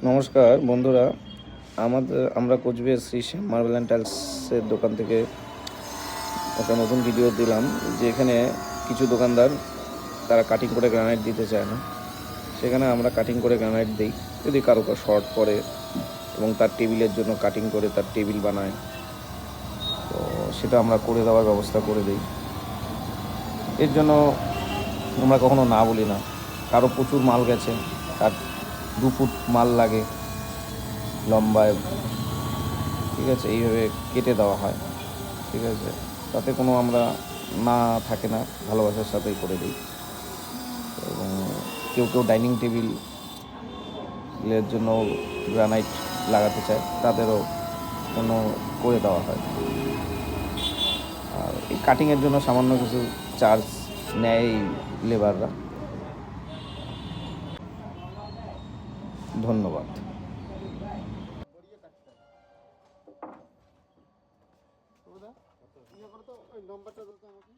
নমস্কার বন্ধুরা, আমরা কোচবিহার শ্রী শ্যাম মার্বেল অ্যান্ড টাইলসের দোকান থেকে একটা নতুন ভিডিও দিলাম যে এখানে কিছু দোকানদার তারা কাটিং করে গ্রানাইট দিতে চায় না। সেখানে আমরা কাটিং করে গ্রানাইট দিই যদি কারো শর্ট পড়ে এবং তার টেবিলের জন্য কাটিং করে তার টেবিল বানায়, তো সেটা আমরা করে দেওয়ার ব্যবস্থা করে দিই। এর জন্য আমরা কখনো না বলি না। কারো প্রচুর মাল গেছে, তার 2 ফুট মাল লাগে লম্বায়, ঠিক আছে, এইভাবে কেটে দেওয়া হয়, ঠিক আছে, তাতে কোনো আমরা না থাকে না, ভালোবাসার সাথেই করে দিই। এবং কেউ ডাইনিং টেবিলের জন্য গ্রানাইট লাগাতে চায়, তাদেরও কোনো করে দেওয়া হয়। আর এই কাটিংয়ের জন্য সামান্য কিছু চার্জ নেয় লেবাররা। ধন্যবাদ। নম্বরটা বলতো আমাকে।